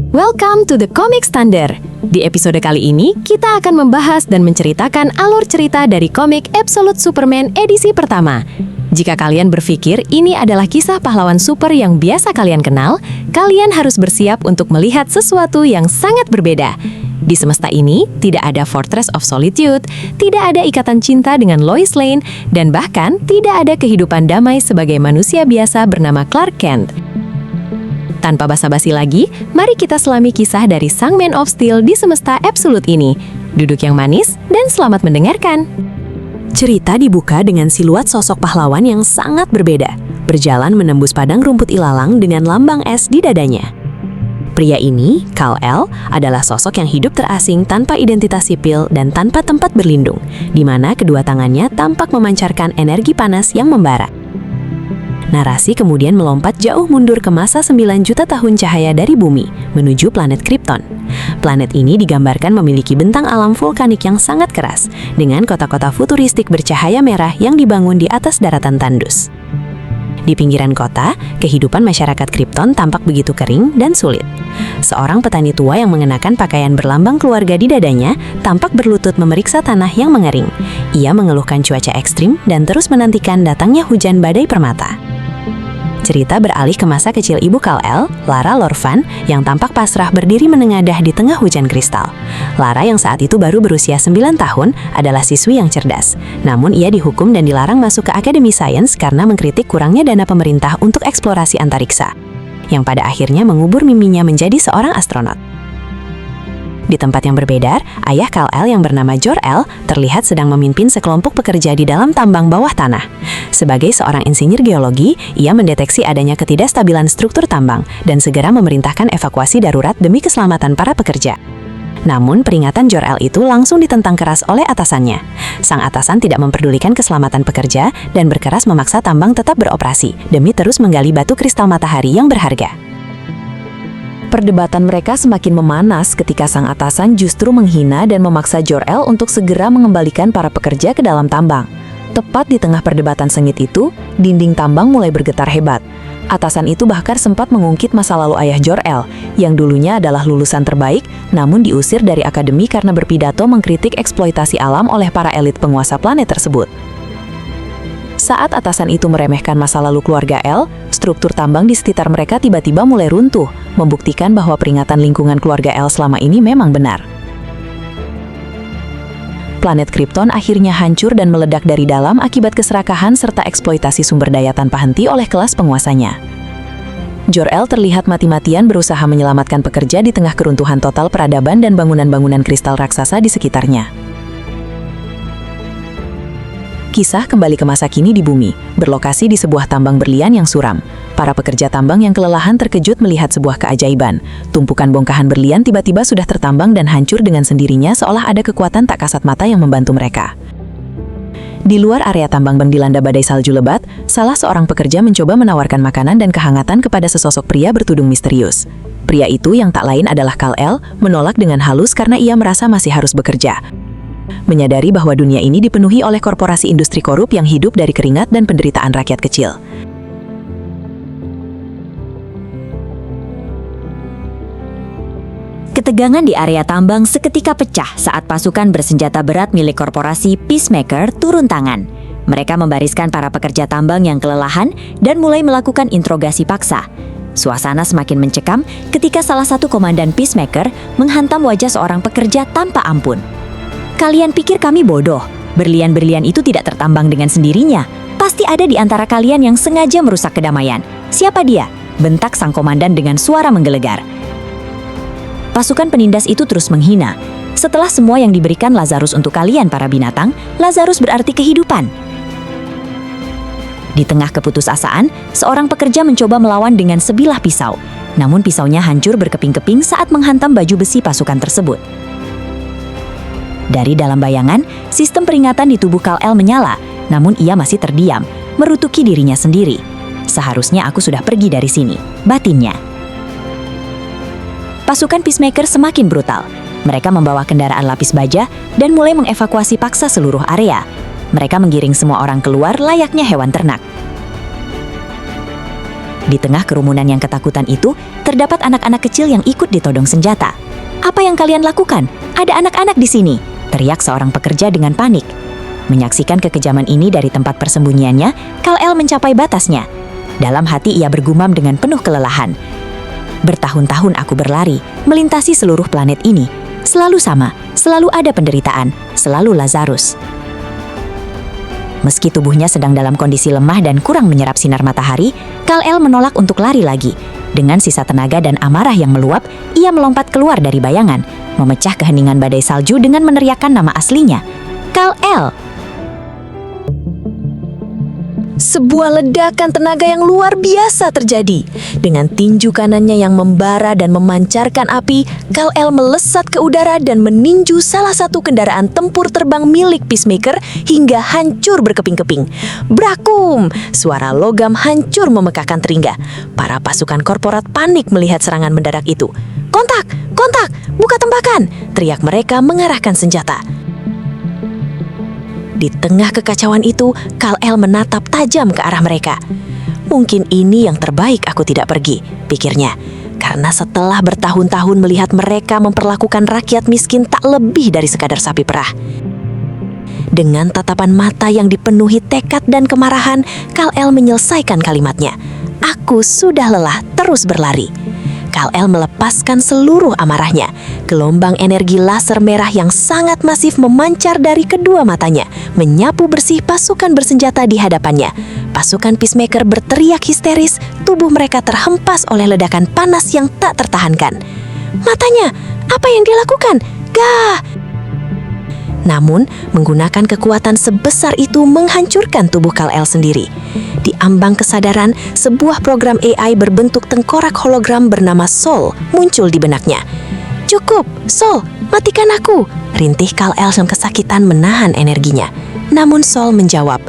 Welcome to the Comic Standard. Di episode kali ini, kita akan membahas dan menceritakan alur cerita dari komik Absolute Superman edisi pertama. Jika kalian berpikir ini adalah kisah pahlawan super yang biasa kalian kenal, kalian harus bersiap untuk melihat sesuatu yang sangat berbeda. Di semesta ini, tidak ada Fortress of Solitude, tidak ada ikatan cinta dengan Lois Lane, dan bahkan tidak ada kehidupan damai sebagai manusia biasa bernama Clark Kent. Tanpa basa-basi lagi, mari kita selami kisah dari sang Man of Steel di semesta absolute ini. Duduk yang manis dan selamat mendengarkan. Cerita dibuka dengan siluet sosok pahlawan yang sangat berbeda, berjalan menembus padang rumput ilalang dengan lambang S di dadanya. Pria ini, Kal-El, adalah sosok yang hidup terasing tanpa identitas sipil dan tanpa tempat berlindung, di mana kedua tangannya tampak memancarkan energi panas yang membara. Narasi kemudian melompat jauh mundur ke masa 9 juta tahun cahaya dari bumi, menuju planet Krypton. Planet ini digambarkan memiliki bentang alam vulkanik yang sangat keras, dengan kota-kota futuristik bercahaya merah yang dibangun di atas daratan tandus. Di pinggiran kota, kehidupan masyarakat Krypton tampak begitu kering dan sulit. Seorang petani tua yang mengenakan pakaian berlambang keluarga di dadanya tampak berlutut memeriksa tanah yang mengering. Ia mengeluhkan cuaca ekstrim dan terus menantikan datangnya hujan badai permata. Cerita beralih ke masa kecil ibu Kal-El, Lara Lorvan, yang tampak pasrah berdiri menengadah di tengah hujan kristal. Lara yang saat itu baru berusia 9 tahun adalah siswi yang cerdas. Namun ia dihukum dan dilarang masuk ke Akademi Sains karena mengkritik kurangnya dana pemerintah untuk eksplorasi antariksa, yang pada akhirnya mengubur mimpinya menjadi seorang astronot. Di tempat yang berbeda, ayah Kal-El yang bernama Jor-El terlihat sedang memimpin sekelompok pekerja di dalam tambang bawah tanah. Sebagai seorang insinyur geologi, ia mendeteksi adanya ketidakstabilan struktur tambang dan segera memerintahkan evakuasi darurat demi keselamatan para pekerja. Namun, peringatan Jor-El itu langsung ditentang keras oleh atasannya. Sang atasan tidak memperdulikan keselamatan pekerja dan berkeras memaksa tambang tetap beroperasi demi terus menggali batu kristal matahari yang berharga. Perdebatan mereka semakin memanas ketika sang atasan justru menghina dan memaksa Jor-El untuk segera mengembalikan para pekerja ke dalam tambang. Tepat di tengah perdebatan sengit itu, dinding tambang mulai bergetar hebat. Atasan itu bahkan sempat mengungkit masa lalu ayah Jor-El, yang dulunya adalah lulusan terbaik, namun diusir dari akademi karena berpidato mengkritik eksploitasi alam oleh para elit penguasa planet tersebut. Saat atasan itu meremehkan masa lalu keluarga El, struktur tambang di sekitar mereka tiba-tiba mulai runtuh, membuktikan bahwa peringatan lingkungan keluarga El selama ini memang benar. Planet Krypton akhirnya hancur dan meledak dari dalam akibat keserakahan serta eksploitasi sumber daya tanpa henti oleh kelas penguasanya. Jor-El terlihat mati-matian berusaha menyelamatkan pekerja di tengah keruntuhan total peradaban dan bangunan-bangunan kristal raksasa di sekitarnya. Kisah kembali ke masa kini di bumi, berlokasi di sebuah tambang berlian yang suram. Para pekerja tambang yang kelelahan terkejut melihat sebuah keajaiban. Tumpukan bongkahan berlian tiba-tiba sudah tertambang dan hancur dengan sendirinya seolah ada kekuatan tak kasat mata yang membantu mereka. Di luar area tambang yang dilanda badai salju lebat, salah seorang pekerja mencoba menawarkan makanan dan kehangatan kepada sesosok pria bertudung misterius. Pria itu yang tak lain adalah Kal-El, menolak dengan halus karena ia merasa masih harus bekerja. Menyadari bahwa dunia ini dipenuhi oleh korporasi industri korup yang hidup dari keringat dan penderitaan rakyat kecil. Ketegangan di area tambang seketika pecah saat pasukan bersenjata berat milik korporasi Peacemaker turun tangan. Mereka membariskan para pekerja tambang yang kelelahan dan mulai melakukan interogasi paksa. Suasana semakin mencekam ketika salah satu komandan Peacemaker menghantam wajah seorang pekerja tanpa ampun. Kalian pikir kami bodoh? Berlian-berlian itu tidak tertambang dengan sendirinya. Pasti ada di antara kalian yang sengaja merusak kedamaian. Siapa dia? Bentak sang komandan dengan suara menggelegar. Pasukan penindas itu terus menghina. Setelah semua yang diberikan Lazarus untuk kalian para binatang, Lazarus berarti kehidupan. Di tengah keputusasaan, seorang pekerja mencoba melawan dengan sebilah pisau. Namun pisaunya hancur berkeping-keping saat menghantam baju besi pasukan tersebut. Dari dalam bayangan, sistem peringatan di tubuh Kal-El menyala, namun ia masih terdiam, merutuki dirinya sendiri. Seharusnya aku sudah pergi dari sini, batinnya. Pasukan Peacemaker semakin brutal. Mereka membawa kendaraan lapis baja dan mulai mengevakuasi paksa seluruh area. Mereka menggiring semua orang keluar layaknya hewan ternak. Di tengah kerumunan yang ketakutan itu, terdapat anak-anak kecil yang ikut ditodong senjata. "Apa yang kalian lakukan? Ada anak-anak di sini!" teriak seorang pekerja dengan panik. Menyaksikan kekejaman ini dari tempat persembunyiannya, Kal-El mencapai batasnya. Dalam hati ia bergumam dengan penuh kelelahan. "Bertahun-tahun aku berlari, melintasi seluruh planet ini. Selalu sama, selalu ada penderitaan, selalu Lazarus." Meski tubuhnya sedang dalam kondisi lemah dan kurang menyerap sinar matahari, Kal-El menolak untuk lari lagi. Dengan sisa tenaga dan amarah yang meluap, ia melompat keluar dari bayangan, memecah keheningan badai salju dengan meneriakkan nama aslinya, Kal-El. Sebuah ledakan tenaga yang luar biasa terjadi. Dengan tinju kanannya yang membara dan memancarkan api, Kal-El melesat ke udara dan meninju salah satu kendaraan tempur terbang milik Peacemaker hingga hancur berkeping-keping. Brakum! Suara logam hancur memekakkan telinga. Para pasukan korporat panik melihat serangan mendadak itu. "Kontak! Kontak! Buka tembakan!" teriak mereka mengarahkan senjata. Di tengah kekacauan itu, Kal-El menatap tajam ke arah mereka. "Mungkin ini yang terbaik aku tidak pergi," pikirnya. Karena setelah bertahun-tahun melihat mereka memperlakukan rakyat miskin tak lebih dari sekadar sapi perah. Dengan tatapan mata yang dipenuhi tekad dan kemarahan, Kal-El menyelesaikan kalimatnya. "Aku sudah lelah terus berlari." Kal-El melepaskan seluruh amarahnya. Gelombang energi laser merah yang sangat masif memancar dari kedua matanya, menyapu bersih pasukan bersenjata di hadapannya. Pasukan Peacemaker berteriak histeris, tubuh mereka terhempas oleh ledakan panas yang tak tertahankan. "Matanya, apa yang dia lakukan? Gah!" Namun, menggunakan kekuatan sebesar itu menghancurkan tubuh Kal-El sendiri. Di ambang kesadaran, sebuah program AI berbentuk tengkorak hologram bernama Sol muncul di benaknya. "Cukup, Sol, matikan aku!" rintih Kal-El yang kesakitan menahan energinya. Namun Sol menjawab,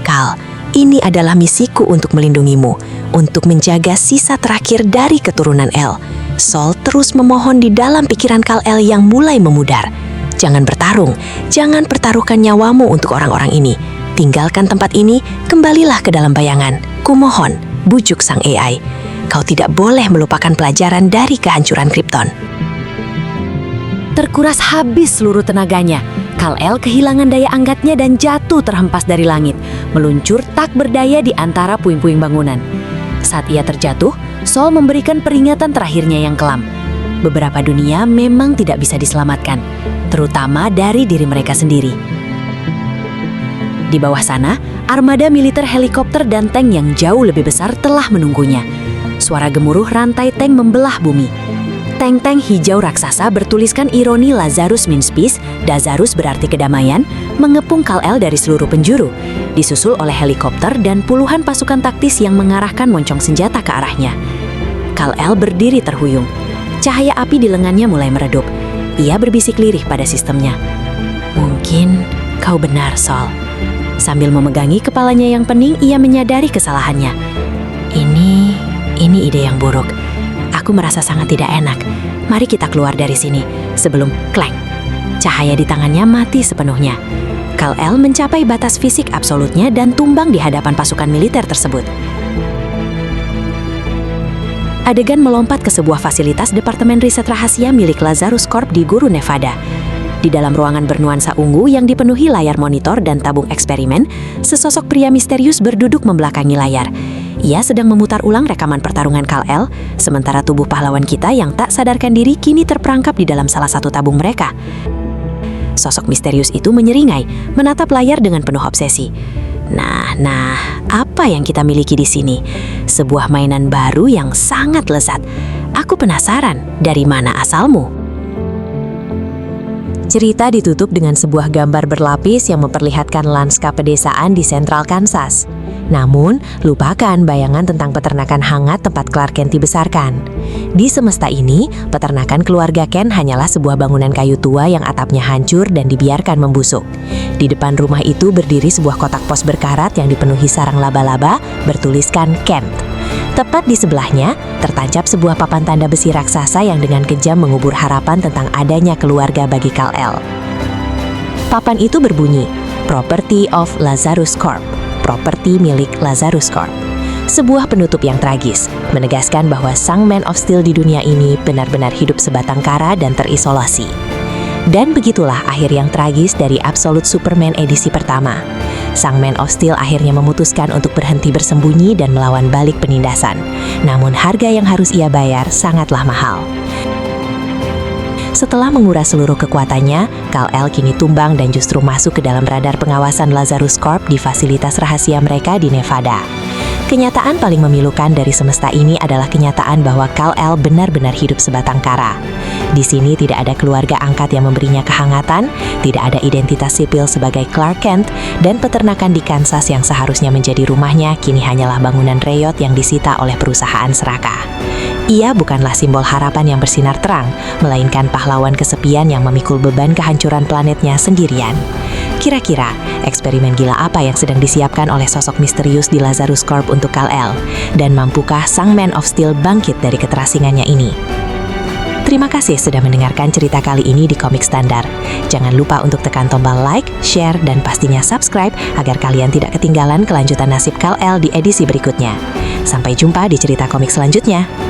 "Kal, ini adalah misiku untuk melindungimu, untuk menjaga sisa terakhir dari keturunan El." Sol terus memohon di dalam pikiran Kal-El yang mulai memudar. "Jangan bertarung, jangan pertaruhkan nyawamu untuk orang-orang ini. Tinggalkan tempat ini, kembalilah ke dalam bayangan. Kumohon," bujuk sang AI. "Kau tidak boleh melupakan pelajaran dari kehancuran Krypton." Terkuras habis seluruh tenaganya, Kal-El kehilangan daya angkatnya dan jatuh terhempas dari langit, meluncur tak berdaya di antara puing-puing bangunan. Saat ia terjatuh, Sol memberikan peringatan terakhirnya yang kelam. Beberapa dunia memang tidak bisa diselamatkan, terutama dari diri mereka sendiri. Di bawah sana, armada militer helikopter dan tank yang jauh lebih besar telah menunggunya. Suara gemuruh rantai tank membelah bumi. Tank-tank hijau raksasa bertuliskan ironi Lazarus means peace, Lazarus berarti kedamaian, mengepung Kal-El dari seluruh penjuru, disusul oleh helikopter dan puluhan pasukan taktis yang mengarahkan moncong senjata ke arahnya. Kal-El berdiri terhuyung. Cahaya api di lengannya mulai meredup. Ia berbisik lirih pada sistemnya. "Mungkin kau benar, Sol." Sambil memegangi kepalanya yang pening, ia menyadari kesalahannya. Ini ide yang buruk. Aku merasa sangat tidak enak. Mari kita keluar dari sini sebelum kleng. Cahaya di tangannya mati sepenuhnya. Kal-El mencapai batas fisik absolutnya dan tumbang di hadapan pasukan militer tersebut. Adegan melompat ke sebuah fasilitas Departemen Riset Rahasia milik Lazarus Corp di Guru Nevada. Di dalam ruangan bernuansa ungu yang dipenuhi layar monitor dan tabung eksperimen, sesosok pria misterius berduduk membelakangi layar. Ia sedang memutar ulang rekaman pertarungan Kal-El, sementara tubuh pahlawan kita yang tak sadarkan diri kini terperangkap di dalam salah satu tabung mereka. Sosok misterius itu menyeringai, menatap layar dengan penuh obsesi. Nah, apa yang kita miliki di sini? Sebuah mainan baru yang sangat lezat. Aku penasaran, dari mana asalmu? Cerita ditutup dengan sebuah gambar berlapis yang memperlihatkan lanskap pedesaan di Central Kansas. Namun, lupakan bayangan tentang peternakan hangat tempat Clark Kent dibesarkan. Di semesta ini, peternakan keluarga Kent hanyalah sebuah bangunan kayu tua yang atapnya hancur dan dibiarkan membusuk. Di depan rumah itu berdiri sebuah kotak pos berkarat yang dipenuhi sarang laba-laba bertuliskan Kent. Tepat di sebelahnya, tertancap sebuah papan tanda besi raksasa yang dengan kejam mengubur harapan tentang adanya keluarga bagi Kal-El. Papan itu berbunyi, Property of Lazarus Corp, properti milik Lazarus Corp. Sebuah penutup yang tragis, menegaskan bahwa sang Man of Steel di dunia ini benar-benar hidup sebatang kara dan terisolasi. Dan begitulah akhir yang tragis dari Absolute Superman edisi pertama. Sang Man of Steel akhirnya memutuskan untuk berhenti bersembunyi dan melawan balik penindasan. Namun harga yang harus ia bayar sangatlah mahal. Setelah menguras seluruh kekuatannya, Kal-El kini tumbang dan justru masuk ke dalam radar pengawasan Lazarus Corp di fasilitas rahasia mereka di Nevada. Kenyataan paling memilukan dari semesta ini adalah kenyataan bahwa Kal-El benar-benar hidup sebatang kara. Di sini tidak ada keluarga angkat yang memberinya kehangatan, tidak ada identitas sipil sebagai Clark Kent, dan peternakan di Kansas yang seharusnya menjadi rumahnya kini hanyalah bangunan reyot yang disita oleh perusahaan serakah. Ia bukanlah simbol harapan yang bersinar terang, melainkan pahlawan kesepian yang memikul beban kehancuran planetnya sendirian. Kira-kira, eksperimen gila apa yang sedang disiapkan oleh sosok misterius di Lazarus Corp untuk Kal-El? Dan mampukah sang Man of Steel bangkit dari keterasingannya ini? Terima kasih sudah mendengarkan cerita kali ini di Komik Standar. Jangan lupa untuk tekan tombol like, share, dan pastinya subscribe agar kalian tidak ketinggalan kelanjutan nasib Kal-El di edisi berikutnya. Sampai jumpa di cerita komik selanjutnya.